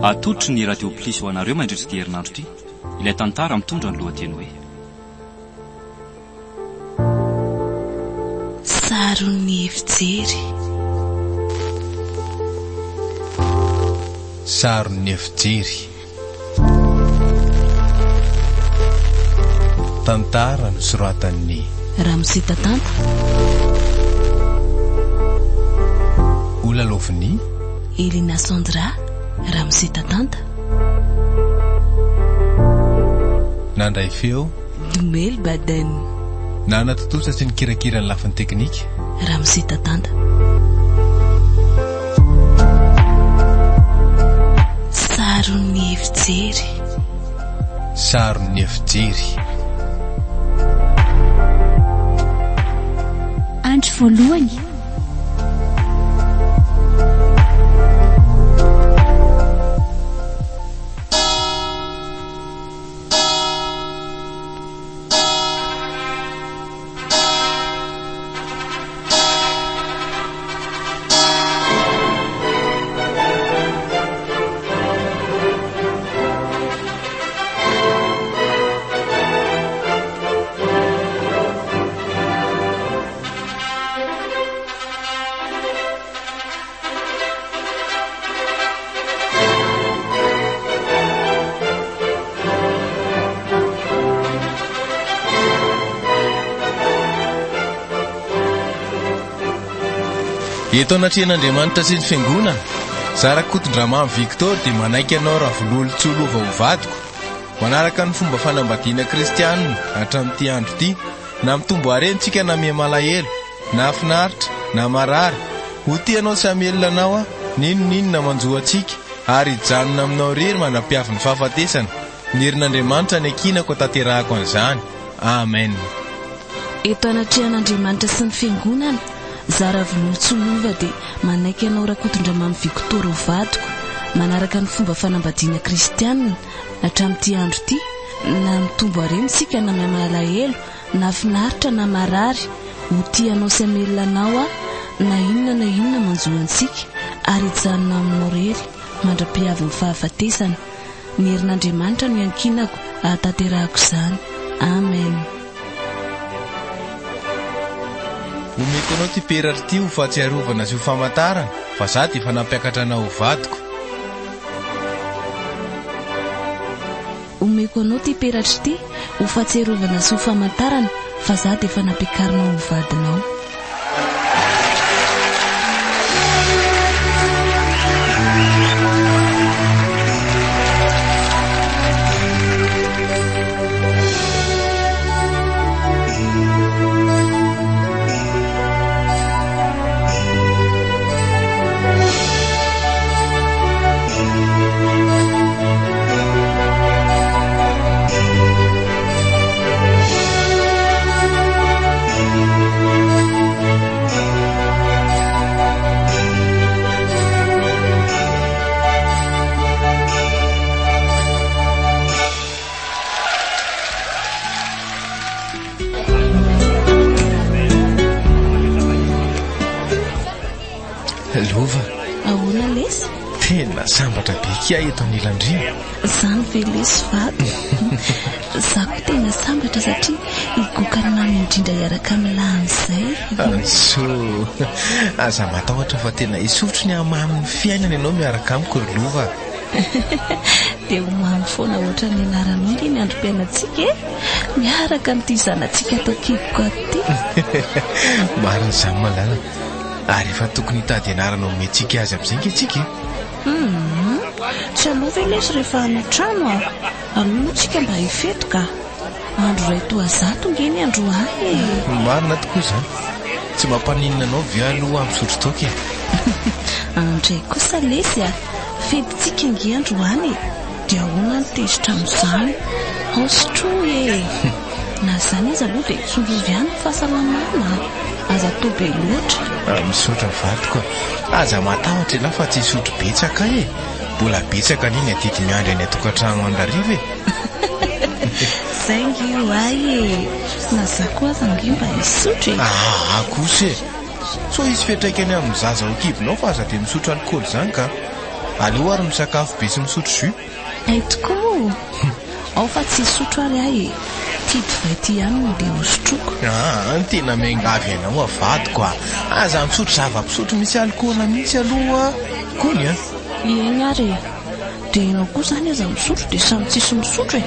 Atolotra ny Radio TANTARAN'NY ho anareo mandritsy herinandro ity. Ilay tantara mitondra ny lohateny hoe SARON'NY FIJERY. SARON'NY FIJERY. Tantara nosoratan'ny Raha, misy, olalovin'ny Sandra. Raha, misy, nandray feo Dumel Baden. nanatotosa sy ny kirakirany lafin'ny teknika. Raha, misy, SARON'NY FIJERY. SARON'NY FIJERY. Andro voalohany. Eto anatrian'Andriamanitra sy ny fiangonana, Zarakotondramamy Victor dia manaiky anao ravololo tsolova ho vadiko, manaraka ny fomba fanambadiana kristianina hatramin'ity andro ity, na mitombo harentsika na miha malahelo, na finaritra, na marary, ho tianao samelona anao ninonina manjoa antsika, ary hijanona aminao rery manampiavy ny fahafatesana. Ny herin'Andriamanitra ny akinako tanterahako an'izany. Amen. Eto anatrian'Andriamanitra sy ny fiangonana, Zaravololo tsolova dia manaiky anao Rakotondramamy Victor ho vadiko, manaraka ny fomba fanambadiana kristianina hatramin'ity andro ity, na mitombo harentsika na miha malahelo, na finaritra na marary, ho tianao samelona anao na inona manjoa antsika, ary hijanona aminao rery mandra-piavy ny fahafatesana. Ny herin'Andriamanitra no iankinako ahatanterahako izany. Amen. Omeko anao ty peratra ty ho fahatsiarovana sy ho famantarana, fa za dia efa nampiakatra anao ho vadiko. Omeko anao ty peratra ty ho fahatsiarovana sy ho famantarana, fa za dia efa nampiakarina ho vadinao. Lova, ahoana lesy? Tena sambatra be kia eto anilandria. Zany ve lesy vady? Za koa tena sambatra satria igokana mamy indrindra hiaraka amin'ny lahan'izay. Anso, aza matahotra fa tena isotro ny amamin'ny fiainana ianao miaraka amiko ry Lova. Dia ho mamy foana ohatra ny anaranao iny androm-piainantsika miaraka amin'ity zanantsika takiboko aty. Marina izany malala. Ary efa tokony hitady anarana omentsika azy amin'izay ngetsika. Tsy alova lesy rehefa any trano alohantsika mba hifetoka. Andro iray toa zato ngeny androany. Marina tokoa izany. Tsy mampaninina anao ve aloha amin'ny sotro toka. Andray kosa lesy fetitsika nge androany, dia ahoana ny tezitra amin'izany? Osotro na izany izy aloha dia tsolovy ihany ny fahasalamana. Aza atao be loatra. Misotra vadiko, aza matahotra ela fa tsy isotro betsaka mbola betsaka niny atety miandry any atokantrano andariva. Zay nge hoay na za koa aza nge mba isotro. Kosa so izy fiatraikany amin'ny zaza ho kibinao fa aza dia misotro alcool izany ka. aleo ary misakafo be sy misotro jus. Ay tokoa ao fa tsy sotro ary ahy tiaty ihany no dia hosotroko. Tena mengavy ianao avadiko aza misotro zava-pisotro misy alikola mihitsy aloha kony Eny ary dia ianao koa zany aza misotro dia samy tsisy misotro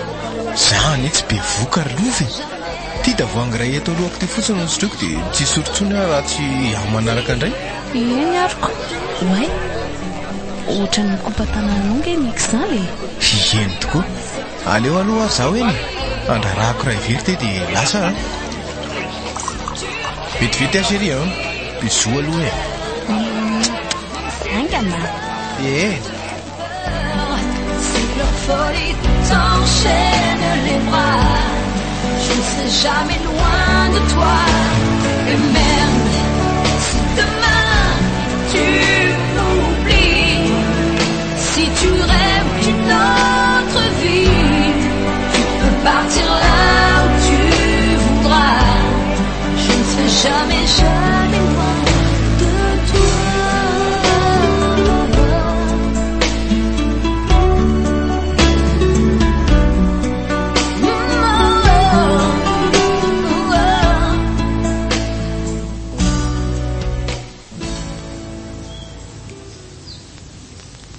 zany tsy be vokary lovy. Tia tavoahangy iray eto alohako ty fotsiny no sotroko dia tsy sotrotsony raha tsy aho manaraka indray. Eny ariko oay ohatra ny kompatananao nge mikizany eny tokoa. Aleo aloha zaho eny andrarahako ray very te dia lasa vetivety chérie biso aloha angana C'est leur folie, t'enchaînes les bras. Je ne serai jamais loin de toi. Et même si demain tu m'oublies, si tu rêves d'une autre vie, tu peux partir là où tu voudras. Je ne serai jamais, jamais loin de toi.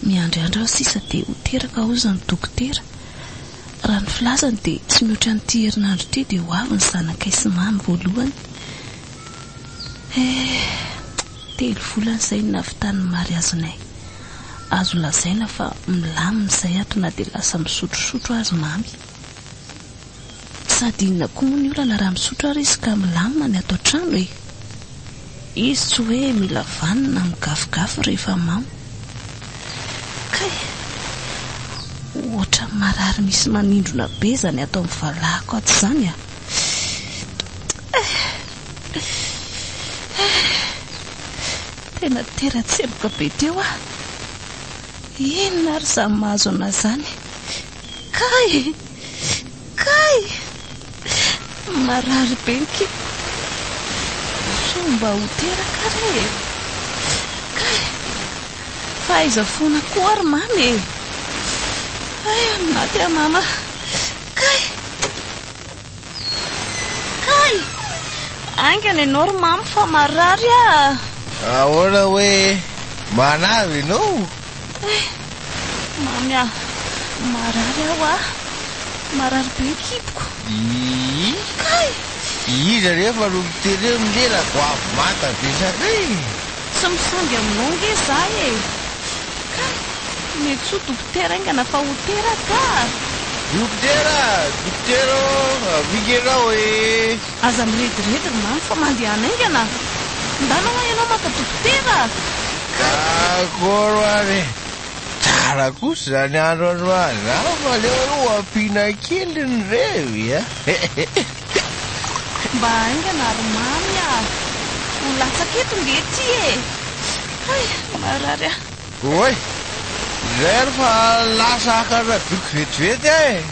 Miandriandra sisa dia ho teraka ozany dokotera. Raha ny filazany dia tsy mihoatra ny ity herinandro ity dia ho avy ny zanakay sy mamy voalohany. 3 volana izay nahavitany mariazonay. Azo lazaina fa milamina izay ato na dia lasa misotrosotro azy mamy. Sady inona koa moa ny olana raha misotro ary izy ka milamina ny ato an-trano izy tsy hoe mila vanina migafigafy rehefa mamy. Ohatra marary misy manindrona be zany atao amin'ny valahako ato zany tena tera-tsemboka be teo inona ary zany mahazo ana zany kay marary be ny kipo somba ho teraka re fa iza fona koa ary mamy maty mama kay angany ianao ry mamy fa marary ahoana hoe manavy ianao mamy marary aho marary be kipoko kay iza rehefa no mitereo milerako avy mata vesaka tsy misangy aminao nge zahy mety so dokotera ingana fa hoteraka dokotera vikenao aza mirediredy mamy fa mandehana ingana ndana hoa ianao maka dokotera kakoro ary tsara kosa zany andro androany fa leo aloha ampina keliny reo mba ingana ary mamy ho latsaketo ndety marary oy zay rehefa lasa akarabiky vetivety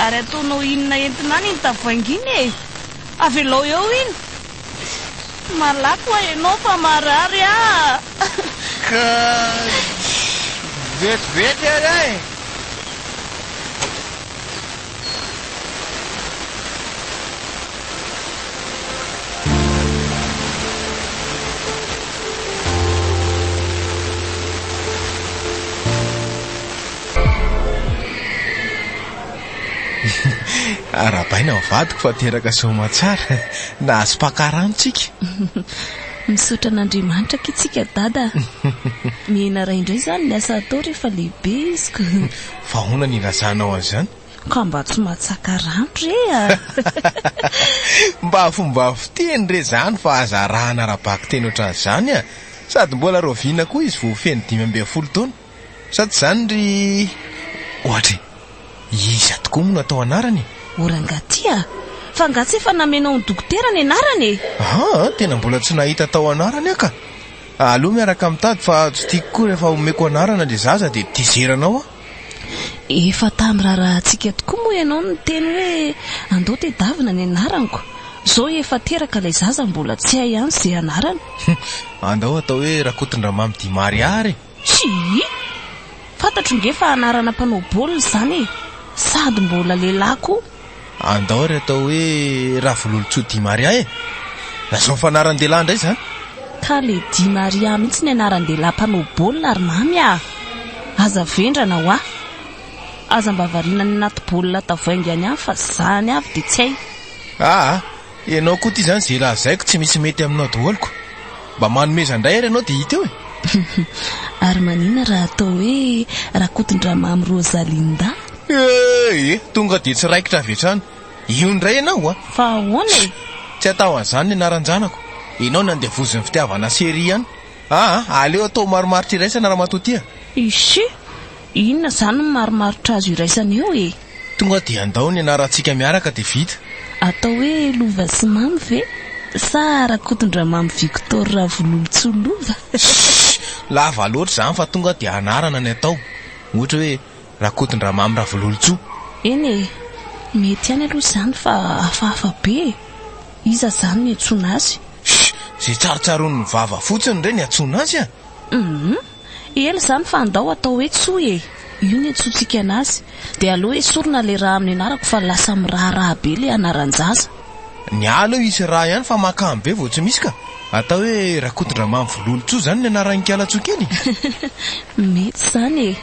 ary ataonao inona entinany iny tavoainginy avelao eo iny malaky hoa ianao fa marary ka vetivety ary arabaina mivadiko fa teraka soma tsara na azo pakaranontsika misaotra an'Andriamanitra kitsika dada mihena ray indray zany ny asa atao rehefa lehibe iziko fa hoana ny lazanao an'izany ka mba tsy mahatsaka randro mba fomba fiteny re zany fa azarahana arabaky teny ohatran'izany sady mbola roviana koa izy voafeny 12 taona sady zany ry ohatra iza tokoa moa no atao anarany orangaty fa ngatsy efa namenao ny dokotera ny anarany tena mbola tsy nahita atao anarany aka aloha miaraka mitady fa tsy tiako koa rehefa omeko anarana le zaza dia tizeranao efa tamin'ny rahantsika tokoa moa ianao ny teny hoe andao tedavina ny anaranako zao efa teraka ilay zaza mbola tsy hay ihany izay anarany andao atao hoe rakotondramamy dimary ary tsy fantatro ngefa anarana mpanao baolina zany e, sady mbola lehilahy koa. Andao ry atao hoe Ravololotsoa Dimaria e. Nazao fanaran-dehilahy indray zany. Ka le Dimaria mihitsy ny anaran-dehilahy mpanao baolina ary mamy a. Aza vendrana ho aza mba variana ny anaty baolina tavoaingy any any fa zany avy de tsy hay. Ianao koa ty zany zay lazaiko tsy misy mety aminao daholiko. Mba manomezandray ary ianao de hita eo e. Ary manina raha atao hoe rakotondramamy Rosalinda. Tonga de tsy raikitra avetrany. Io ndray ianao fa ahoana e? Tsy atao an'izany ny anaranjanako. Ianao nandevozon'ny fitiavana sery ihany. Aleo atao maromaritra iraisana raha matotia. Isy, inona zany ny maromaritra azo iraisana eo e? Tonga de andao ny anarantsika miaraka de vita. Atao hoe lova sy mamy ve? Sa rakotondramamy Victor Ravololotsolova? Lava loatra zany fa tonga de anarana ny atao. Ohatra hoe rakotondramamy Ravololotsoa. Eny e, mety ihany aloha zany fa hafahafa be. Iza zany ny antsoina azy? Zay tsarotsaron'ny vava fotsiny ndray ny antsoina azy a. Ela zany fa andao atao hoe tsoa e. Io ny antsontsika anazy. De aloha esorina le raha amin'ny anarako fa lasa miraha be le anaran-jaza. Ny alo isy raha ihany fa makamy be vao tsy misy ka. Atao hoe rakotondramamy Vololotsoa zany ny anaran'ny kialatsoa kely. Mety zany e.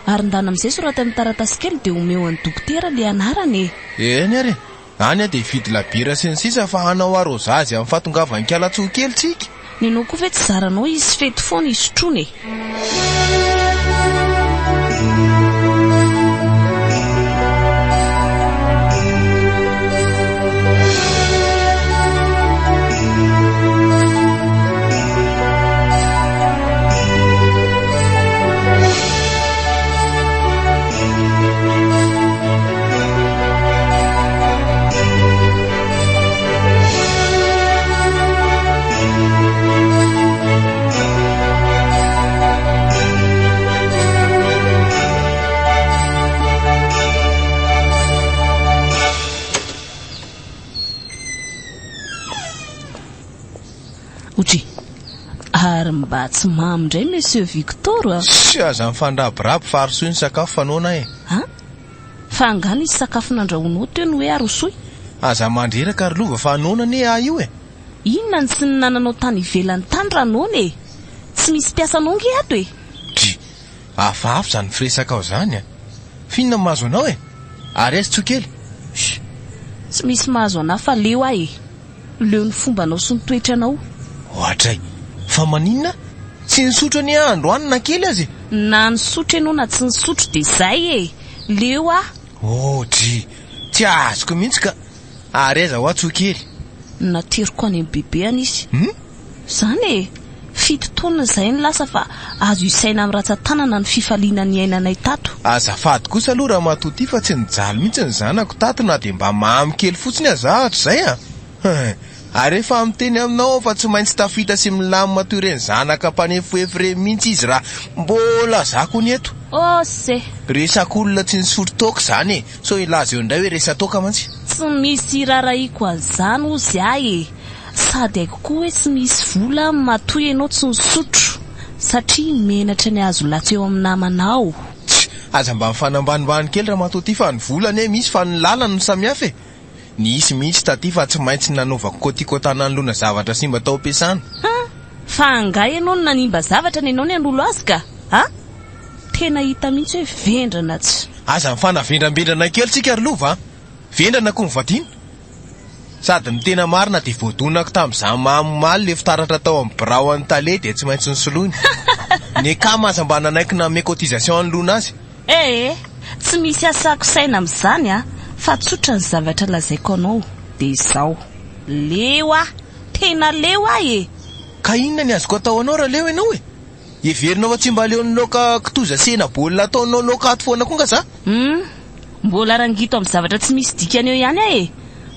Ary ndana amin'izay sorata amin'ny taratasy kely de omeo an'ny dokotera le anarany e. Eny ary. Any de vidy labira sy ny sisa fa hanao arozazy amin'ny fahatongavan'ny kialatsoa kely tsika. Nenao koa ve tsy zaranao izy fety foana isotrony e. Ary mba tsy mamy indray Monsieur Victor aza mifandraborabo fa arosoy ny sakafo fanaona e. Fa angana izy sakafo nandrahonao teo ny hoe arosoy. Aza mandreraka ary lova fa anona ne io e. Inona ny sy ny nananao tany ivelan'ny tany ranona e? Tsy misy piasanao nge ato e. Hafahafa zany firesaka ao zany a. Finona mahazo anao e? Ary azy tsokely. Tsy misy mahazo anao fa leo e. Leo ny fombanao sy ny toetranao. Ohatray. Fa maninona? Tsy nisotro ny andro anina kely azy. Na nisotro ianao na tsy nisotro de zay e. Leo tsy azoko mihitsy ka. Ary aiza ho atsokely. Nateriko any amin'ny bebe any izy. Zany e. Fito taona zay ny lasa fa azo isaina amin'ny ratsan-tanana ny fifaliana ny ainanay tato. Azafady kosa aloha raha matoty fa tsy nijaly mihitsy ny zanako tato na de mba mamy kely fotsiny azahatra zay a. Ary efa miteny aminao fa tsy maintsy tafita sy milamy matoy ireny zanaka mpanefoefo mihitsy izy raha mbola zako ny eto. Se resaka olona tsy nisotro toka zany e. So ilaza eo indray hoe resa toka mantsy. Tsy misy raraiko an'izany ozy e. Sady haiko koa hoe tsy misy vola matoy ianao tsy nisotro satria menatra ny azo latsa eo amin'ny namanao. Aza mba mifanambanimbany kely raha matoty fa ny volany misy fa ny lalana no samihafa e. Nisy mihitsy taty fa tsy maintsy nanaovako kotikotana anolona zavatra simba tao ampiasana. Fa angay ianao no nanimba zavatra ny ianao ny anolo azy ka? Tena hita mihitsy hoe vendrana tsy. Aza mifanavendrambendrana kely tsika ary lova. Vendrana koa mivadina. Sady ny tena marina de voadonako tamin'izany mamaly le fitaratra tao amin'ny birao an'ny tale de tsy maintsy nysoloiny. Ny kama aza mba nanaikina ame cotisation anolona azy. Tsy misy asako saina amin'izany fa tsotra ny zavatra lazaiko anao de izao. Leo tena leo e. Ka inona ny azoko atao anao raha leo ianao e? Everinao fa tsy mba leo ny loka kitoza sena baolina ataonao loka ato foana konga za? Mbola rangito amin'ny zavatra tsy misy dikany eo ihany e.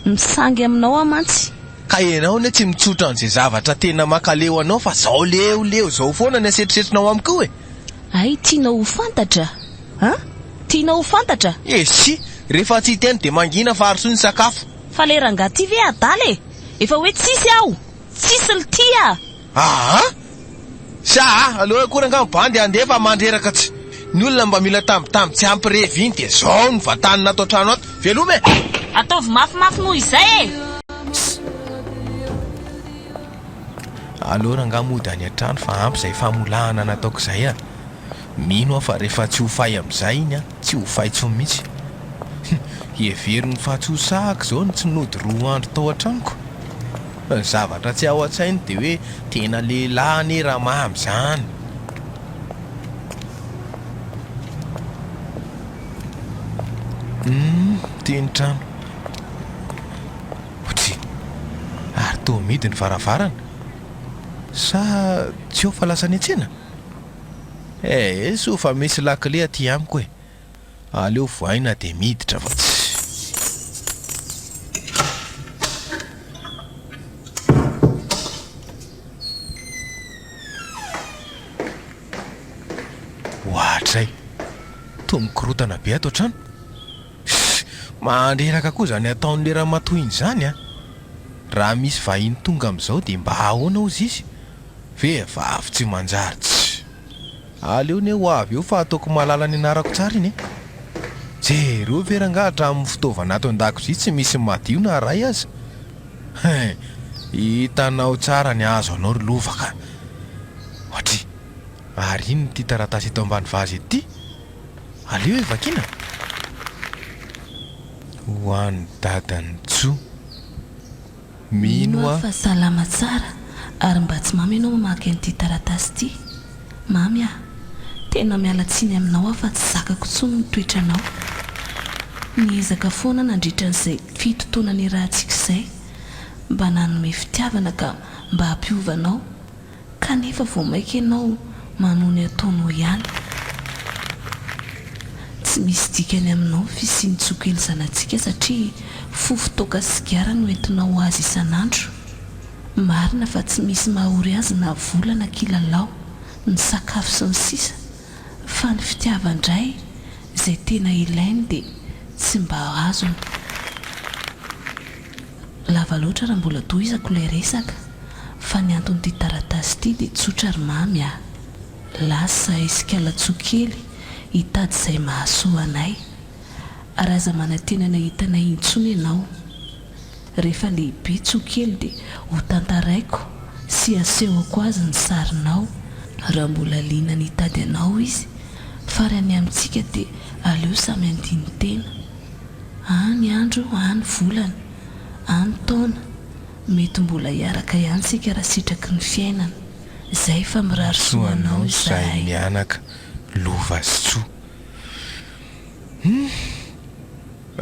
Misangy aminao mantsy. Ka ianao ne tsy mitsotra an'izay zavatra tena makaleo anao fa zao leo zao foana ny aseritreritrinao amiko e. Ay, tianao ho fantatra? Tianao ho fantatra? Si, rehefa tsy teny de mangina fa arosoy ny sakafo. Fa le rangaty ve adaly e? Efa hoe tsisy aho. Tsisy ny tia. Sa aloha koa ranga bandy andefa mandreraka tsy. ny olona mba mila tambitamby tsy ampirevy iny dia zao ny vatany natao trano ato velome ataovy mafimafy moa izay e. alora ngamody any an-trano fa ampy izay famolahana nataoko izay a mino aho fa rehefa tsy ho fay amin'izay iny a tsy ho fay tsony mihitsy everiny fa tsy ho sahako izao ny tsy nody 2 andro tao an-tranoko ny zavatra tsy ao an-tsainy dia hoe tena lehilahy ane raha mamy izany teny trano otsy ary toa midy ny varavarana sa tsy eo fa lasa ny antsena so fa misy lakile aty amiko e aleo voaina dia miditra fa tsy ohatray toa mikorotana be ato trano mandreraka koa zany ataon'le raha matohiny izany a raha misy vahiny tonga amin'izao dia mba ahoana ozy izy ve vavy tsy manjary tsy aleo ne ho avy eo fa ataoko malala ny anarako tsara iny jereo verangahatra amin'ny fitaovana ato an-dakozia tsy misy madio na ray aza hitanao tsara ny azo anao ry lovaka ohatry ary iny ty taratasy eto ambany vazy ety aleo e vakina ho an'ny dadany tsoa mino fa salama tsara ary mba tsy mamy ianao mamaky an'ity taratasy ity mamy tena mialatsiny aminao aho fa tsy zakako tsony ny toetranao niezaka foana nandritra n'izay fitotonany rahantsika izay mba nanome fitiavana ka mba hampiovanao kanefa vao maika ianao manoho ny ataonao ihany tsy misy dikany aminao fisiany tsokely zanantsika satria fofotoaka sigara no entinao azy isanandro marina fa tsy misy mahory azy na volana kilalao ny sakafo sy ny sisa fa ny fitiavandray izay tena ilainy dia tsy mba azony lava loatra raha mbola tohizako ilay resaka fa ny anton'ity taratasy ity dia tsotra ry mamy lasa isikala tsokely hitady izay mahasoa anay ary aza manantenana hitanay intsony ianao rehefa lehibe tsokely dia ho tantaraiko sy asehoko azy ny sarinao raha mbola liana ny hitady anao izy fa raha ny amintsika dia aleo samy andiny tena any andro any volana any taona mety mbola hiaraka ihany sika raha sitraky ny fiainana izay fa mirarosoanao izay mianaka lova sy tsoa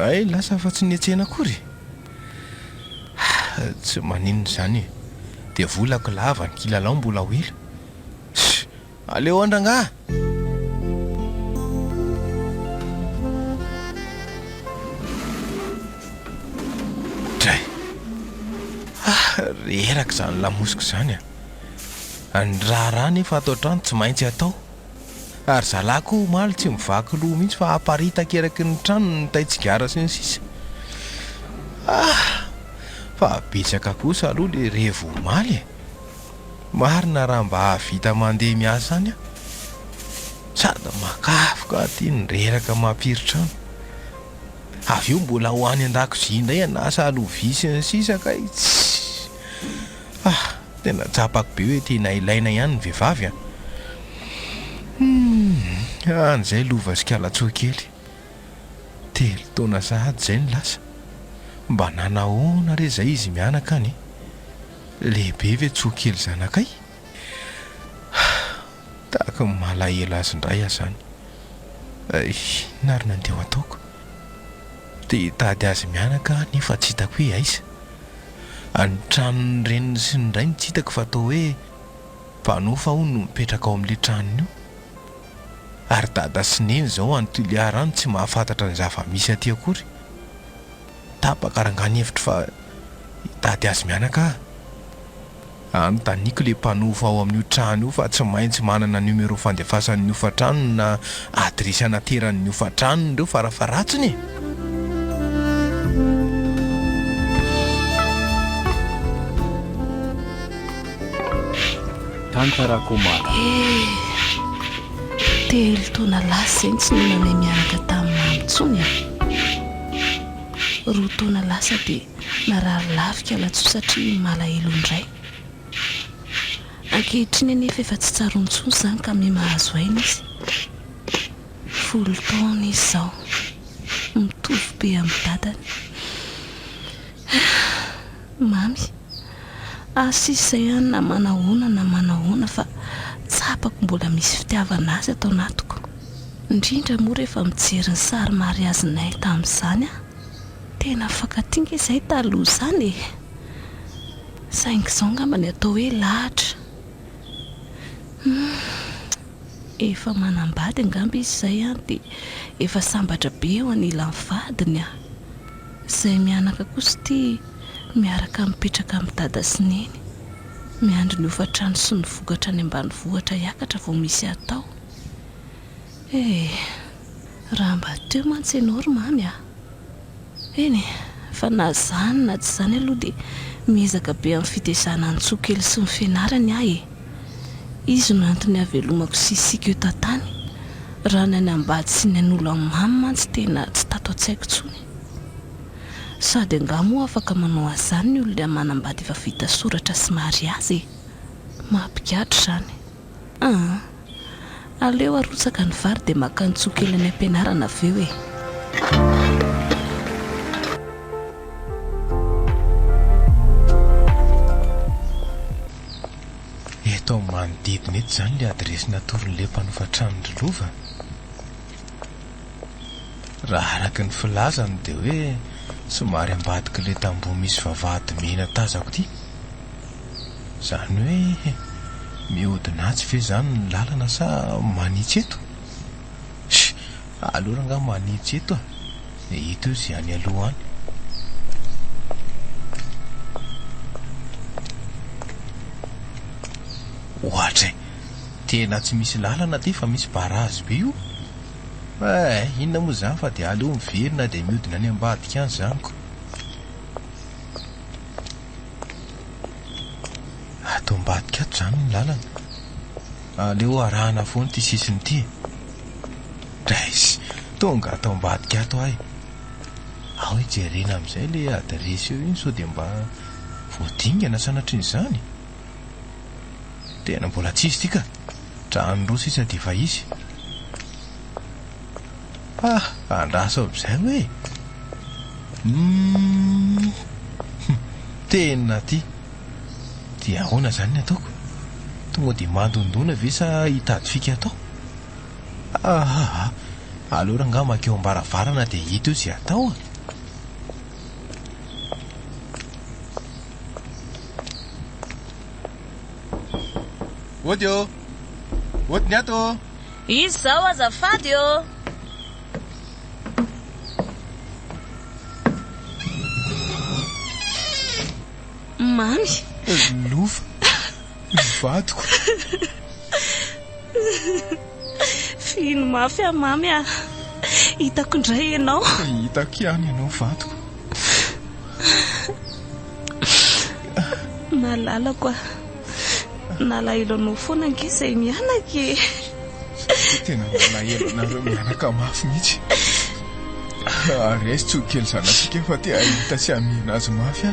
ay lasa fa tsy niatsena akory tsy maninona izany dia volako lava ny kilalao mbola ho ela aleo andrangah dray reraka izany lamosiko izany ny raha nefa atao trano tsy maintsy atao ary zalako maly tsy mivaky loha mihitsy fa aparitaka eraky ny trano ny taitsigara sy ny sisa fa betsaka kosa aloha le revo maly marina raha mba havita mandeha miasa any sady makafoka aty ny reraka mampiry-trano avy eo mbola ho any an-dakozia indray anasa lovia sy ny sisa ka tsy tena tsapako be hoe tena ilaina ihany ny vehivavy an'izay lova sikalatsoa kely 3 taona sahady izay ny lasa mba nanahoana re zay izy mianaka any lehibe ve tsokely zanakay tahaka ny malahela azy indray aho zany nary nandeha ataoko dia tady azy mianaka nefa tsy hitako hoe aiza any tranony reniny sy ny ray ny tsy hitako fa atao hoe mpanofa ho no mipetraka ao amin'le tranony io ary dada sy neny izao anotoiliara any tsy mahafantatra ny zava-misy aty akory tapaka rangany hevitra fa hitady azy mianaka anotaniko le mpanofa ao amin'io trano io fa tsy maintsy manana numero fandefasan'ny ofa-tranony na adresy anateran'ny ofa-tranony ireo farafaratsiny Tantara Kumara telo taona lasa izay tsy nonanay miaraka tamin'ny mamitsony roa taona lasa dia narary lavika latsoa satria malahelo indray. Ankehitriny anefa efa tsy tsarontsony izany ka me mahazo aina izy. 10 taona izy izao, mitovy be amin'ny dadany. Mamy, asisy izay ihany na manahoana fa tsapako mbola misy fitiavana azy atao anatiko. Indrindra moa rehefa mijery ny sary mariazinay tamin'izany tena fankatianga izay taloha izany saingy izao ngamba ny atao hoe lahatra. Efa manambady angamba izy izay dia efa sambatra be eo anilany vadiny izay mianaka kosa tia miaraka mipetraka amin'ny dada sy neny, miandry ny ofatrano sy ny vokatra any ambanivohitra hiakatra vao misy atao. Raha mba teo mantsy ianao ry mamy eny fa na zany na tsy zany aloha dia miezaka be amin'ny fitezana ny tsokely sy ny fianarany izy no antony havelomako sy isika eo tantany. Raha ny any ambady sy ny an'olo amin'ny mamy mantsy tena tsy tato an-tsaiko tsony. Sady angamo afaka manao azany ny olona manambady efa vita soratra sy mariazy mampikatra izany. Aleo arotsaka ny vary dia maka ny tsokely any am-pianarana avy eo Eto manodidina eto izany ilay adresy natorin'ilay mpanofatrano Lova. Raha araka ny filazany dia hoe somary ambadika ilay tamboho misy vavahady mena tazako ity. Izany hoe mihodinatsy ve izany ny lalana sa manitsy eto? Alora nga manitsy eto dia hita eo izay any aloha any. Ohatra tena tsy misy lalana ty fa misy barazy be io. Inona moa izany fa dia aleo miverina dia mihodina any ambadika any zaniko. Atao ambadika ato izany ny lalana. Aleo arahana foana ty sisiny ty. Draisy tonga atao ambadika ato ahy. Aho hijerena amin'izay ilay adresy eo iny sao dia mba voadingana sanatr'izany. Tena mbola tsisy tika. Trano roa sisa dia fa izy. Andraso amin'izay hoe tena ty dia ahoana izany ny ataoko? Tonga dia mandondona ve sa hitady fika atao? Alora nga makeo ambaravarana dia hita eo izay atao. Odio ny ato. Izy izao azafady eo. Mamy Lova vadiko. Fino mafy mamy hitako indray ianao. Hitako ihany ianao vadiko. Malalako nalahelo anao foana ange izay mianaka tena nalahelo anareo mianaka mafy mihitsy. Resy tsokely zanasika fa tia ahita sy amina azy mafy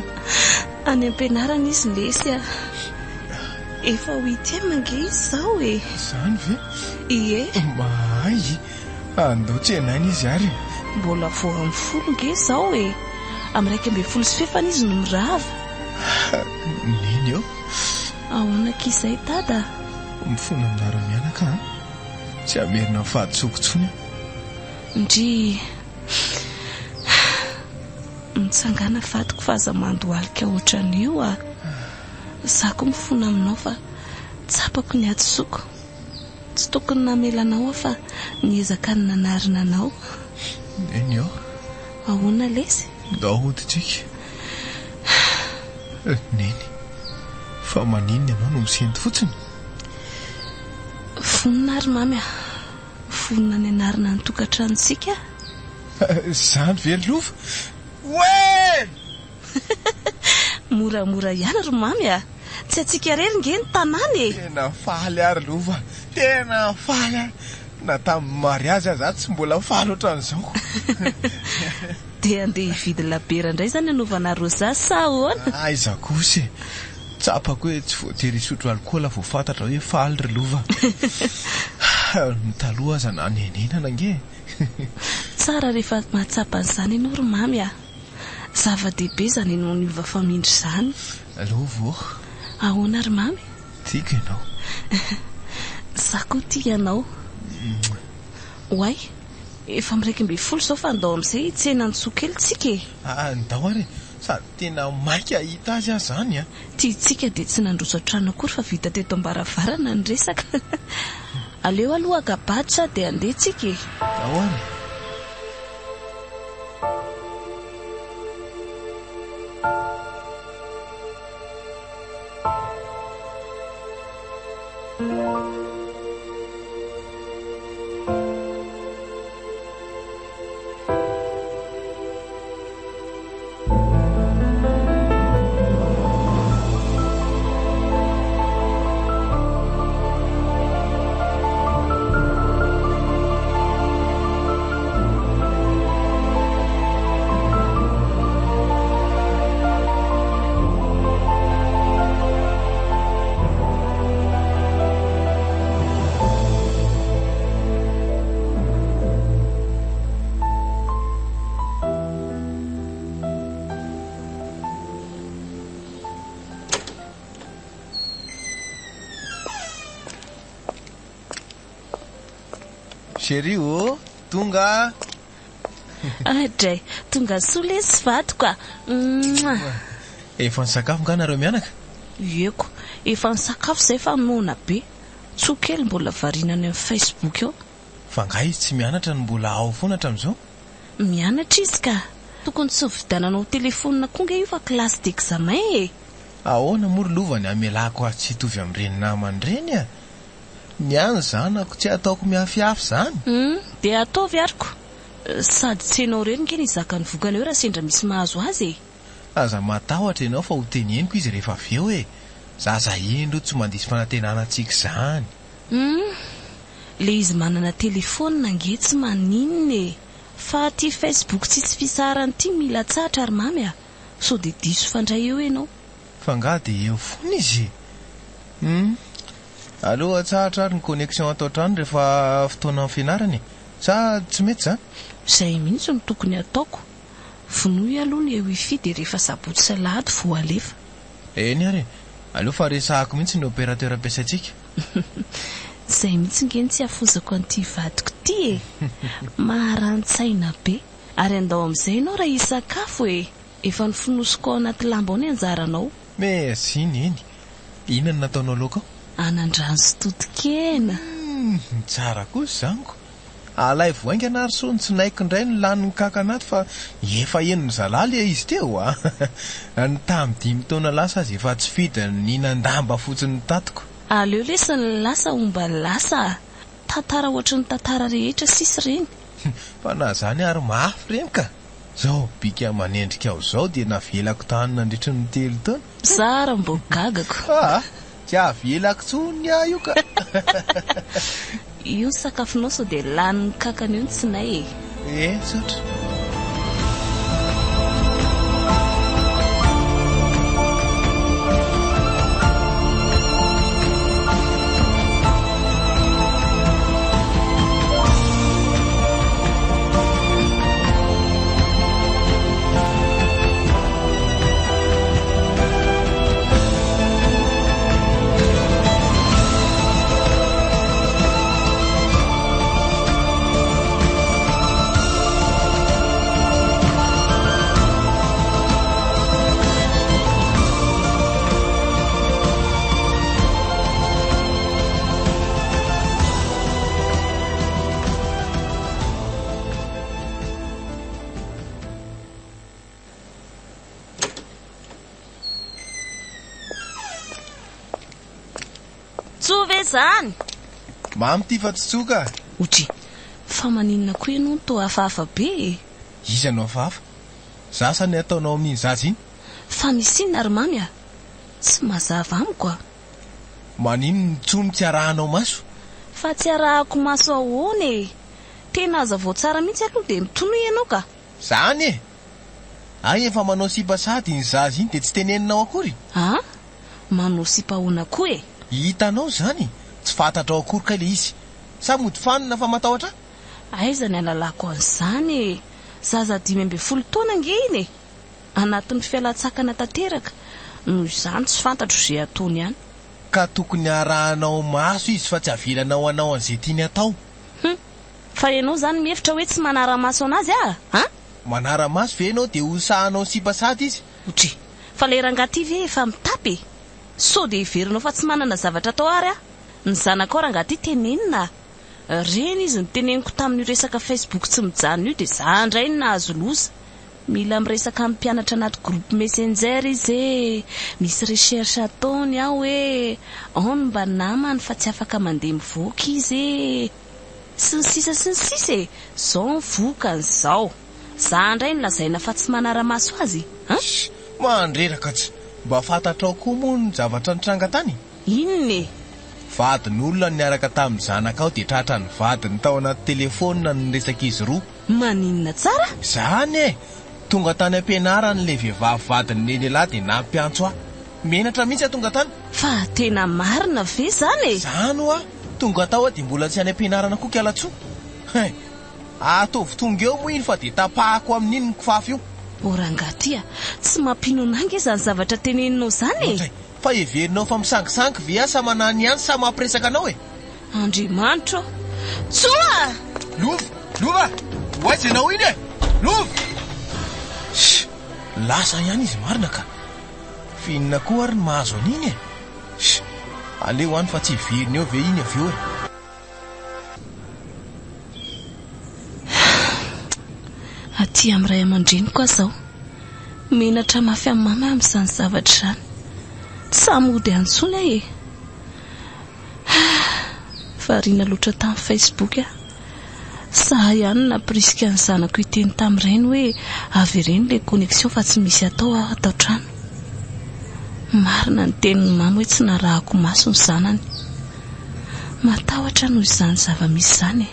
any am-pianarana izy lesy efa ho ity mange izy izao Izany ve? Ie. Mahay andao tsy enainy izy ary. Mbola vao amin'ny 10 nge izao amin'ny 12 sy fefany izy no mirava. Neny eo? Ahoana k'izay dada? Mifona aminara-mianaka tsy amerina fahaditsoko-tsony. Ndry mitsangana fatiko fa aza mandohalika ohatran'io zako mifona aminao fa tsapako ny atsoko. Tsy tokony namelanao fa niezaka ny nanarina anao. Neny eo? Ahoana lesy? Dahoditsika. Neny fa maninona ianao no misendy fotsiny? Vonina ary mamy vonina ny anarina ny tokantranontsika. Izany ve Lova? Oe! Moramora ihany ry mamy tsy atsika rery nge ny tanàny Tena faly ary Lova. Tena faly ary. na tamin'ny mariazy aza tsy mbola faly ohatran'izao. Dia andeha hividy labera indray zany anaovana rosa sa ahoana? Aiza kosa tsapako hoe tsy voatery hisotro alkôla vao fantatra hoe faly ry lova. Ny taloha aza na nenenana nge. Tsara rehefa mahatsapa an'izany ianao ry mamy a. Zava-dehibe zany ianao niova famindry izany. Lovo ahoana ry mamy? tiako ianao. Za koa tia ianao. Oay, efa miraiky 20 zao fa andao amin'izay tsena nitsokely tsika e. Ndao ary sady tena maika hita azy azy zany a. Tiantsika dia tsy nandroso trano akory fa vita teto ambaravarana ny resaka. Aleo aloha agabatra dia andeha tsika e. Ao ary. Chérie oh, tonga. Dray, tonga soa sy vato ka. Efa nisakafo nga nareo mianaka? Eko, efa nisakafo zay fa nona be. Tsokely mbola varinany amin'ny Facebook eo. Fa nga izy tsy mianatra no mbola ao foana hatramin'izao? Mianatra izy ka. Tokony tsy vidananao telefonina koa nge io fa klasy d'examen e. Ahoana moa ry lovany amelako azy tsy hitovy amin'ireny namany ireny a. Niany zanako tsy ataoko miafiafy zany. Dia ataovy ariko. Sady tsy ianao ireny nge ny zaka ny vokany eo raha sendra misy mahazo azy e. Aza matahotra ianao fa ho teneniko izy rehefa avy eo e. Zaza endro tsy mandisy fanantenanantsika izany. Le izy manana telefônina nge tsy maninona e. Fa ty Facebook tsisy fisarany ty mila tsatra ary mamy a. So dia diso fandray eo ianao. Fa nga dia eo foana izy. Aloha tsahatra ary ny connexion atao trano rehefa fotoana amin'ny fianarany. Sa tsy mety zany? Izay mihitsy no tokony ataoko. Vonoy aloha ny wifi dia rehefa sabotsy sy alahady vao alefa. Eny ary, aloha fa resahako mihitsy ny opérateur ampiasaitsika. Izay mihitsy nge tsy afozako an'ity vadiko ty e. Maharantsaina be. Ary andao amin'izay ianao raha hisakafo e. Efa nifonosiko ao anaty lamba ao ny anjaranao. Mesiny eny. Inona nataonao laoka? Anandrano sy totokena. Tsara kosa zaniko. Alay voaingana ary so ny tsy naiko indray ny lanin'ny kakanaty fa efa enony zalaly izy teo a. Ny tamin'ny 5 taona lasa azy efa tsy fida ninan-damba fotsiny tatiko. Aleo lesa ny lasa omba lasa. Tantara ohatry ny tantara rehetra sisy reny. Fa na zany ary mafy reny ka. Zao bika manendrika ao zao dia navelako tany nandritry ny 3 taona. Sara mbo gagako. Tsy avelako tsony io ka. Io sakafonao so dia lanin'ny kakany io tsy nay e. Sotra. Tsove zany. Mamy ty fa tsy tsoka. Otry, fa maninona koa ianao no toa hafahafa be e. Iza no hafahafa? Zasa ny ataonao amin'iny zaza iny? Fa misy inona ary mamy a? Tsy mazava amiko a. Manino ny tsony tsy arahanao maso? fa tsy arahako maso ahoana e. Tena aza vao tsara mihitsy aloha dia mitonoy ianao ka. Zany e. Ay efa manao sipa sady ny zazy iny dia tsy teneninao akory. Ah? Manao sipa ahoana koa e? Hitanao zany, tsy fantatrao akory ka ilay izy. Sa mody fanina fa matahotra? Aiza ny alalako an'izany e. Zaza 12 taona ange iny e. Anatin'ny fialatsakana tanteraka. Noho izany tsy fantatro izay ataony ihany. Ka tokony arahanao maso izy fa tsy avelanao anao an'izay tiany atao. Fa ianao zany mihevitra hoe tsy manara-maso anazy ah? Manara-maso ve ianao dia hosahanao sipa sady izy? Otry, fa ilay rangaty ve efa mitapy? So dia iverinao fa tsy manana zavatra atao ary ah? Ny zanakao rangaty tenenina. Reny izy ny teneniko tamin'io resaka Facebook tsy mijanona io dia za indray ny nahazo loza. Mila miresaka amin'ny mpianatra anaty groupe messenger izy misy recherche ataony aho hoe on mba namany fa tsy afaka mandeha mivoaka izy sy ny sisa zao mivoaka n'izao. Za indray ny lazaina fa tsy manara-maso azy mandreraka tsy mba fantatrao koa moa ny zavatra nitranga tany. Inone? Vadin'olona niaraka tamin'ny zanakao dia tratra ny vadiny tao anaty telefônina ny resaka izy roa. Maninona tsara? Zany e. Tonga tany ampianarany le vehivavy vadiny lehilahy dia nampiantso menatra mihitsy tonga tany. Fa tena marina ve zany e? Zany oa tonga tao dia mbola tsy any ampianarana koa kialatsoa. Atovy tonga eo moa iny fa dia tapahako amin'iny ny kifafa io. Orangaty tsy mampino ananga izany zavatra teneninao zany e. Fa everinao fa misangisangy ve sa manany ihany sa mampiresaka anao e? Andriamanitra tsoa! Lova! Hoaiza ianao iny e? Lova! Lasa ihany izy marina ka. Finina koa ary ny mahazo an'iny e. Aleo any fa tsy veriny eo ve iny avy eo e. Aty amin'ray aman-dreny koa zao. Menatra mafy amin'ny mama amin'izany zavatra izany. Samody antsony e. Variana loatra tamin'ny Facebook Sa ihany napriska ny zanako iteny tamin'ireny hoe avy ireny le connexion fa tsy misy atao atao trano. Marina ny tenin'ny mama hoe tsy narahako maso ny zanany. Matahotra noho izany zava-misy izany.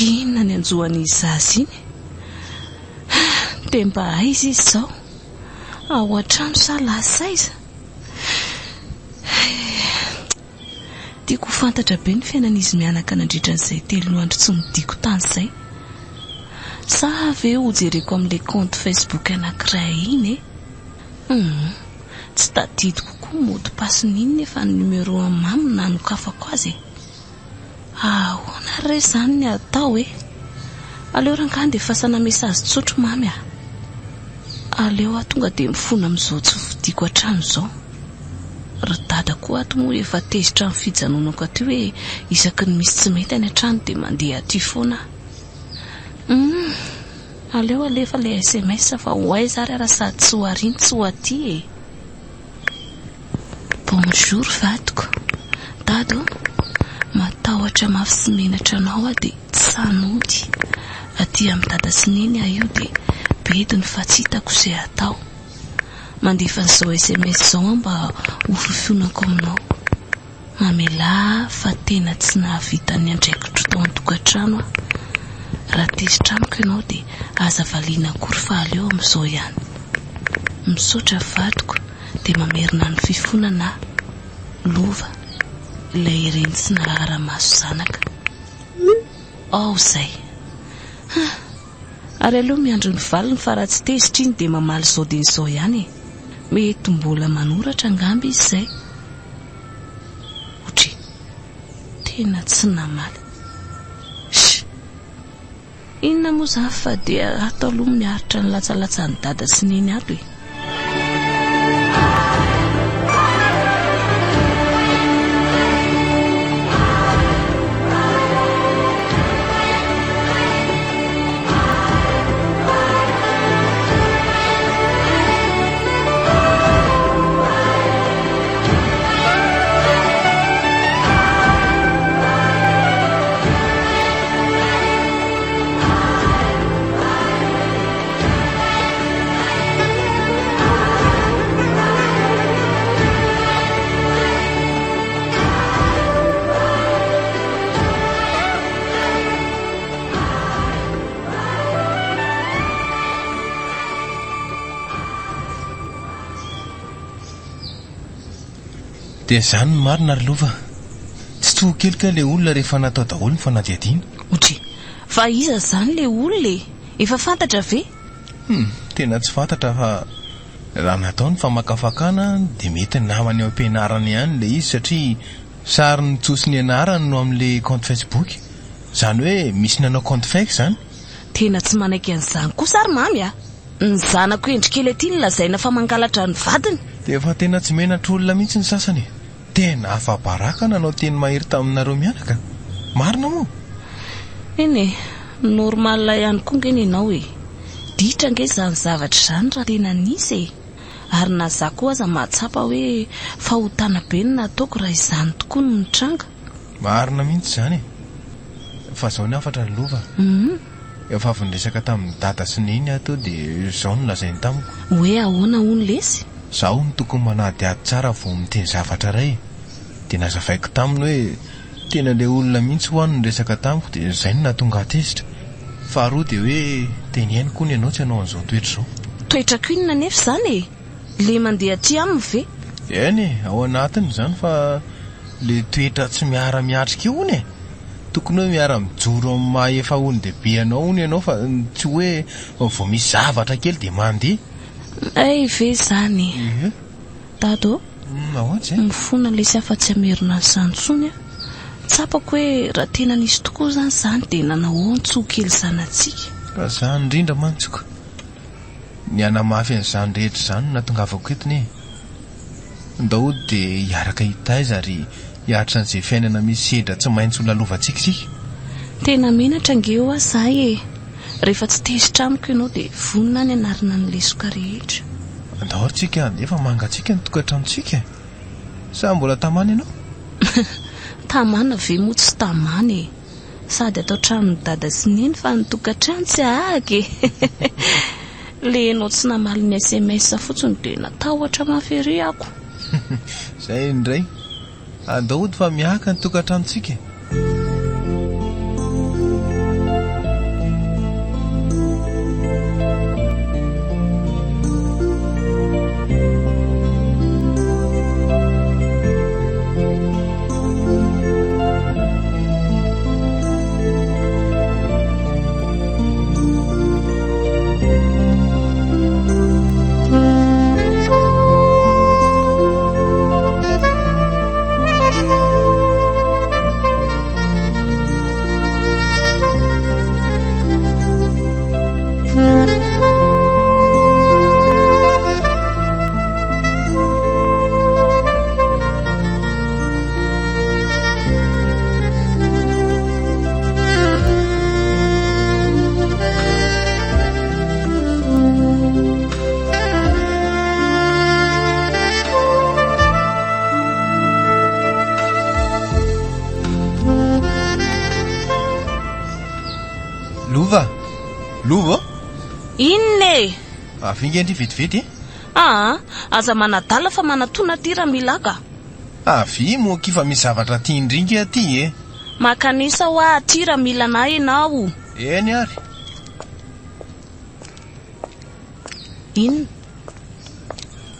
Inona ny anjohan'izy zazy iny? Dia mba aiza izy zao? Ao an-trano sa lasa iza? Tiako fantatra be ny fiainan'izy mianaka nandritra n'izay 3 andro tsy midiko tany izay. Sa ve ho jereko amin'ilay compte Facebook anankiray iny Tsy tadidiko koa mody pasiny iny nefa ny numero amin'ny mamy nanokafako azy. Ahoana re izany ny atao e? Aleo rankany dia fasana mesazy tsotro mamy Aleo tonga dia mifona amin'izao tsy vidiko hatrano izao. Ry dada koa ato moa efa tezitra amin'ny fijanonako aty hoe isaky ny misy tsy mety any an-trano dia mandeha aty foana. Aleo alefa le SMS fa ho aiza ary raha sady tsy ho ariny tsy ho aty e. Bonjour vadiko. Dado, matahotra mafy sy menatra anao dia tsy sanody. Aty amin'ny dada sy neny io dia bediny fa tsy hitako izay atao. Mandefa n'izao SMS zao mba ho fifonako aminao. Mamela fa tena tsy nahavita ny andraikitro tao an-tokantrano Raha tezitra amiko ianao dia aza valiana akory fa aleo amin'izao ihany. Misaotra vadiko dia mamerina ny fifonana Lova ilay ireny tsy narara-maso zanaka. Zay. Ary aloha miandro ny valiny fa raha tsy tezitra iny dia mamaly zao dia izao ihany. Mety mbola manoratra angamby izy izay. Otry, tena tsy namaly. Inona moa izany fa dia atao aloha miaritra ny latsalatsa ny dada sy neny ato e. Dia izany ny marina ry lova. Tsy tokelika ilay olona rehefa natao daholo ny fanadihadiana. Otry, fa iza zany ilay olona efa fantatra ve? Tena tsy fantatra fa raha natao ny famakafakana dia mety namany ao am-pianarana ihany ilay izy satria sary ny tsosiny ianarany no amin'ilay compte Facebook. Izany hoe misy nanao compte fake izany. Tena tsy manaiky an'izany kosa ary mamy a. Ny zanako endrikely aty ny lazaina fa mangalatra ny vadiny. Dia efa tena tsy menatra olona mihitsy ny sasany. Tena afa-baraka nanao teny mahery taminareo mianaka. Marina moa. Eny normal ihany koa ngeny ianao ditra nge izany zavatra izany raha tena nisy ary na za koa aza mahatsapa hoe fahotana be ny nataoko raha izany tokoa no nitranga. Marina mihitsy izany. Fa izao ny afatra ny lova. Efa avy niresaka tamin'ny dada sy neny ato dia izao no lazainy tamiko. Hoe ahoana hono lesy? Zaho no tokony manady ady tsara vao miteny zavatra iray. Dia nazavaiko taminy hoe tena ilay olona mihitsy ho any niresaka tamiko dia izay no nahatonga atezitra. Faharoa dia hoe teniainy koa ny ianao tsy ianao an'izao toetra izao. Toetra koinona nefa izany le mandeha aty aminy ve? Eny ao anatiny izany fa le toetra tsy miara-miatrika io hony tokony hoe miara-mijoro amin'ny maha efa ony dehibe anao hony ianao fa tsy hoe vao misy zavatra kely dia mandeha. Ay ve izany? Dado ahoana ny fona lesy afa-tsy amerina izany tsony tsapako hoe raha tena nisy tokoa izany dia nanao tsoa kely zanantsika. Ka izany indrindra mantsika ny anamafy an'izany rehetra izany natongavako etiny ndao dia hiaraka hitaiza ary hiaritra an'izay fiainana misy sedra tsy maintsy ho lalovantsika sika. Tena menatra ngeo aho zahay rehefa tsy tezitra amiko ianao dia vonina ny anarana ny lesoka rehetra. Andahorintsika efa mangatsika ny tokantranontsika. Sa mbola tamana ianao? Tamana ve moa tsy tamana sady atao tranony dada sy neny fa ny tokantrano tsy ahake. Le ianao tsy namaly ny SMS fotsiny dia natahotra mafery ako. Izay indray andahody fa miaka ny tokantranontsika. Lova? Inne? Avinga indry vetivety aza manadala fa manatona ty raha milaka. Avi moa kifa misy zavatra ty indringa aty makanisa ho aty raha milana ianao. Eny ary.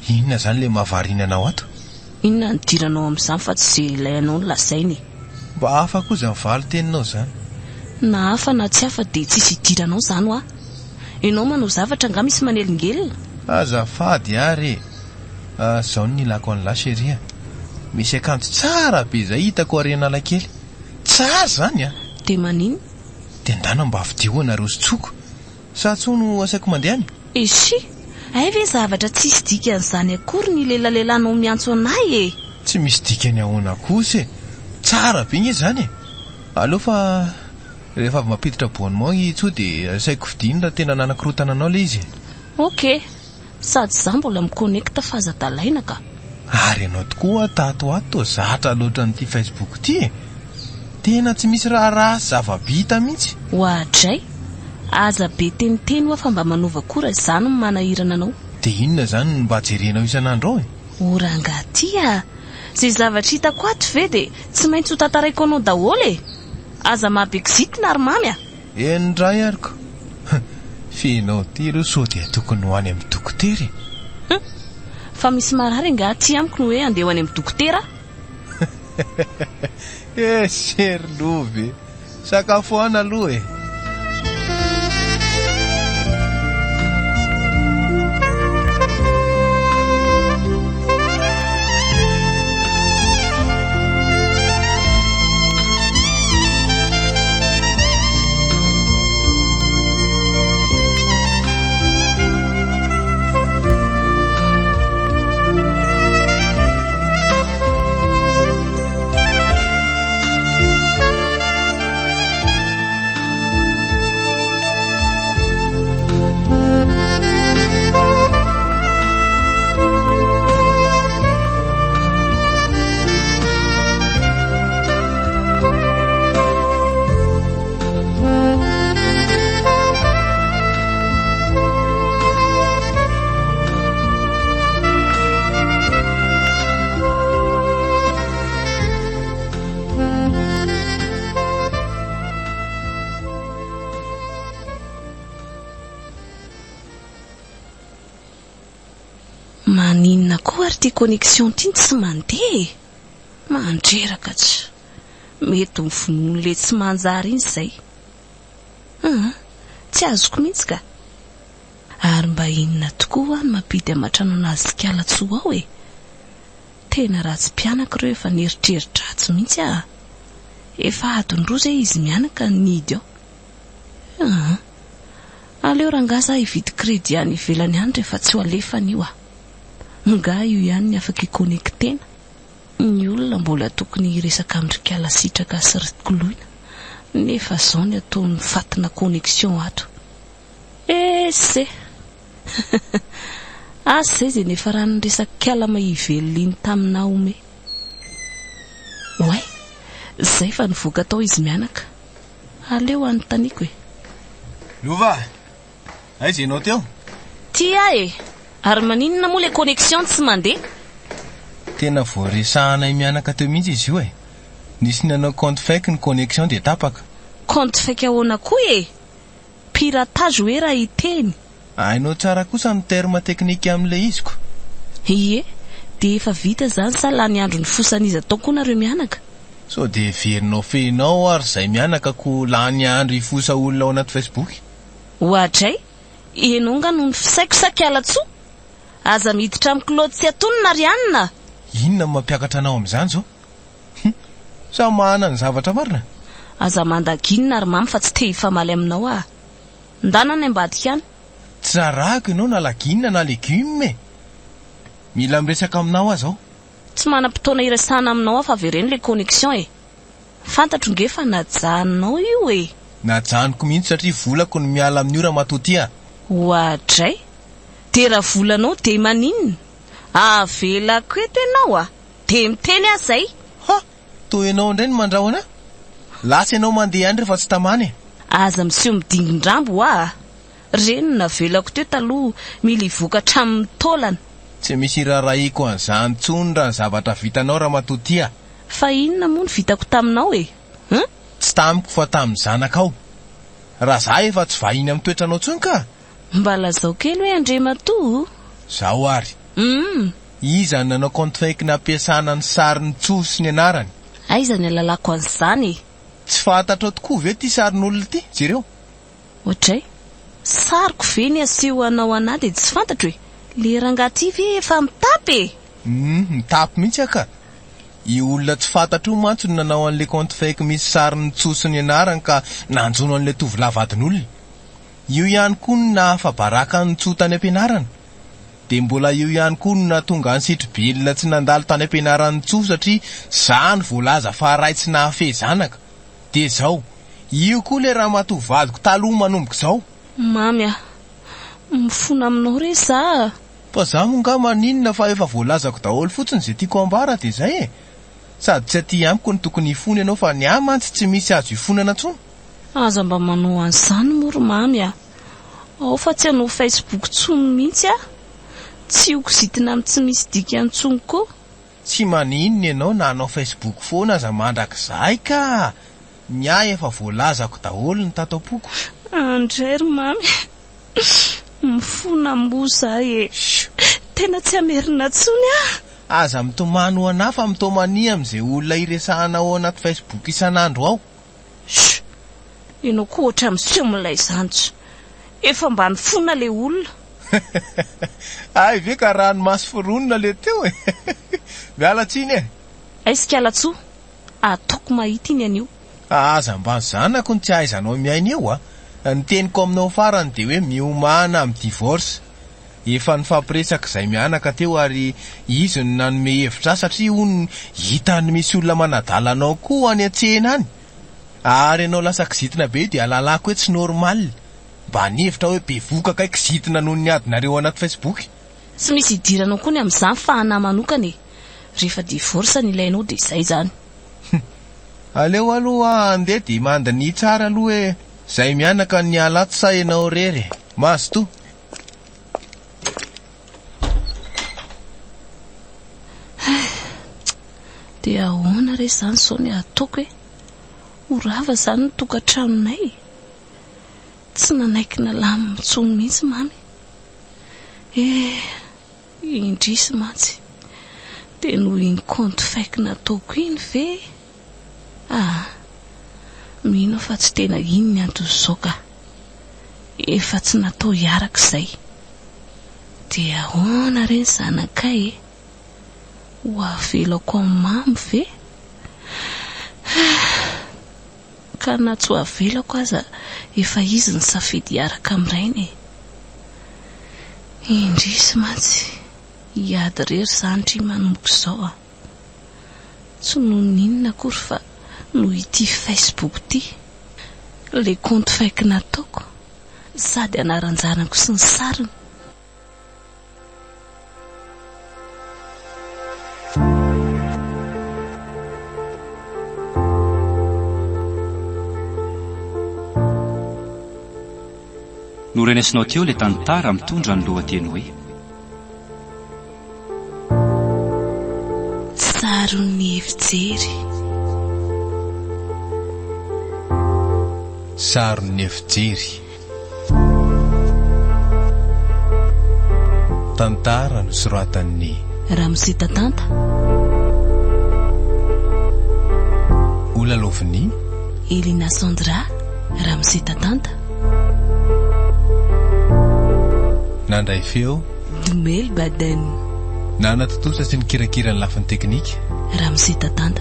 Inona zany le mahavarinanao ato? Inona ny diranao amin'izany fa tsy zay ilainao ny lazainy? Mba hafa koza mivaly teninao izany. Na hafa na tsy hafa dia tsisy hidiranao izany ho ianao manao zavatra nga misy manelingelina. Azafady ary izao ny ilako an'la sheria. Misy akanjo tsara be izay hitako arenala kely. Tsara zany dia manino? Dia ndana mba avidio anareo sy tsoko. Sa tsono asaiko mandehany? Isy ay ve zavatra tsisy dikan'izany akory ny lelaleilanao miantso anay Tsy misy dikany ahoana kosa tsara be izy zany aleo fa rehefa avy mampiditra abonnement itso dia asaiko vidiny raha tena nanakirotana anao le izy. Ok, sady za mbola miconnecta fazadalaina ka. Ary ianao tokoa tato ato zatra loatra n'ity Facebook ty tena tsy misy raha zava-bita mihitsy. Hoadray aza be teniteny hoa fa mba manova kora izany manahirana anao. Dia inona zany mba jerenao isanandro orangaty zay zavatra hitako ato ve dia tsy maintsy ho tantaraiko anao daholo aza mahabekizitina ary mamy endray ariko fianao ty ireo so dia tokony ho any amin'ny dokotera fa misy marary nga ty amiko no hoe andeha ho any amin'ny dokotera. Sery lovy. Sakafoana aloha Maninona koa ary ty connexion ty tsy mandeha. Mandreraka tsy. Mety mivonoan'le tsy manjary iny izay. Tsy azoko mihitsy ka. Ary mba inona tokoa no mampity amatrano anazy kialatsoa ao Tena ratsy mpianaka ireo efa neritreritra ratsy mihitsy Efa adonroa izy mianaka nidy ao. Aleo rangaza hividy crédit any ivelany any rehefa tsy ho alefany io Nga io ihany ny afaka ikonektena. Ny olona mbola tokony hiresaka amindrikala sitraka sy ritikoloina. Nefa zao ny ataony fatina connexion ato. Se Asa izay nefa raha niresaka kiala maiveliny taminao ome. Zay fa nivoaka tao izy mianaka. Aleo anontaniako Lova, aiza ianao teo? Tia Ary maninona moa le connexion tsy mandeha? Tena voaresahanay mianaka teo mihitsy izy io Nisy nanao compte fake ny connexion dia tapaka. Compte fake ahoana koa Piratage hoe raha hiteny. Hainao tsara kosa ny terme teknika amin'ilay iziko. Ie, dia efa vita zany sa lany andro ny fosan'izy atao koa nareo mianaka. So dia verinao fenao ary izay mianaka ko lany andro hifosa olona ao anaty Facebook. Ohatray, ianao nga no fisaiko sa kialatsoa? Aza miditra amin'ny kilaoty sy atonona ry anina. Inona mampiakatra anao amin'izany zao? Sa mahana ny zavatra marina? Aza mandaginina ary mamy fa tsy te hifamaly aminao Ndana ny ambadika any. Tsarako ianao na laginina na legume. Mila miresaka aminao aho. Tsy manam-potoana iresahana aminao fa avereny le connexion Fantatro nge fa najanonao io Najanoko mihitsy satria volako ny miala amin'ny ora matotia. Ohatray. Dia raha volanao dia maninona? Avelako eto ianao dia miteny zay. Toy ianao indray ny mandrahona? Lasa ianao mandeha any rehefa tsy tamany. Aza miseho midingindrambo Reny navelako teo taloha mila hivoaka hatramin'ny taolana. Tsy misy raharaiko an'izany tsony raha ny zavatra vitanao raha matotia. Fa inona moa ny vitako taminao Tsy tamiko fa tamin'ny zanakao. Raha za efa tsy vahiny amin'ny toetranao tsony ka. Mba lazao kely hoe Andriamatoa. Zao ary. Iza nanao compte fake nampiasana ny sarin'ny tsoa sy ny anarany. Aiza ny alalako an'izany Tsy fantatrao tokoa ve ty sarin'olona ty, jereo? Ohatray, sariko ve ny aseho anao anahy dia tsy fantatro le rangaty ve efa mitapy mitapy mihitsy ka. I olona tsy fantatro mantsy no nanao an'le compte fake misy sarin'ny tsoa sy ny anarany ka nanjono an'le tovolahavadin'olona. Io ihany koa no nahafabaraka ny tsoa tany am-pianarana. Dia mbola io ihany koa no nahatonga ny sitribelona tsy nandalo tany am-pianaran'ny tsoa satria zany voalaza fa raitsy nahafe zanaka. Dia zao, io koa le raha matovadiko taloha manomboka zao. Mamy mifona aminao re za. Fa za monga maninona fa efa voalazako daholo fotsiny izay tiako ambara dia izay Sady tsy aty amiko ny tokony hifona ianao fa ny amantsy tsy misy azo hifonana tsony. Aza mba manao an'izany moro mamy Ao fa tsy hanao Facebook tsony mihitsy Tsy hokizitina amin'ny tsy misy dika antsony koa. Tsy maninona ianao na hanao Facebook foana aza mandrakizay ka. Ny efa voalazako daholo ny tatapoko. Andrery mamy mifona mboza Tena tsy amerina tsony aza mitomany ho anahy fa mitomany amin'izay olona iresahana ao anaty Facebook isanandro ao. Ianao koa ohatra miseho milay zanjo. Efa mba ny fona le olona. Ay ve ka ranomasy foronina le teo e. Miala tsiny e. Aiska alatsoa. Ataoko mahita iny anio. Aza mba zanako ny tsy aizanao miaina eo a. Ny teniko aminao farany dia hoe miomana amin'ny divorce. Efa nifampiresaka izay mianaka teo ary izy no nanome hevitra satria hono hitany misy olona manadala anao koa any an-tsena any. Ary ianao lasa kizitina be dia lalako hoe tsy normal. Mba nihevitra hoe bevoka kai kizitina noho ny adinareo anaty Facebook. Tsy misy idiranao koa ny amin'izany fahana manokana e. Rehefa divorce ny ilainao dia izay zany. Aleo aloha andeha dia mandany tsara aloha hoe izay mianaka ny alato sa ianao rery. Maso to. Dia ahoana re zany sao ny ataoko hoe horava zany ny tokantranonay. Tsy nanaiky na lamy mitsony mihitsy mamy. Indrisy mantsy. Dia noho iny compte fake nataoko iny ve? Mino fa tsy tena iny ny antony izao ka. Efa tsy natao hiaraka izay. Dia ahoana re ny zanakay e? Ho avelako amin'ny mamy ve? Ka na tsy ho avelako aza efa izy ny safidy hiaraka amin'irainy. Indrisy mantsy hiady rery zany manomboka izao. Tsy noho ninona akory fa noho ity Facebook ty. Le compte fake nataoko sady anaranjanako sy ny sariny. Norenesinao teo le tantara mitondra ny lohateny hoe SARON'NY FIJERY. SARON'NY FIJERY. Tantara nosoratan'ny Raha, misy, tantanta. Olaloviny Elinasandra. Raha, misy, tantanta. Nandray feo Dumel Baden. Nanatotosa sy ny kirakirany lafiny teknika. Raha, misy, tantanta.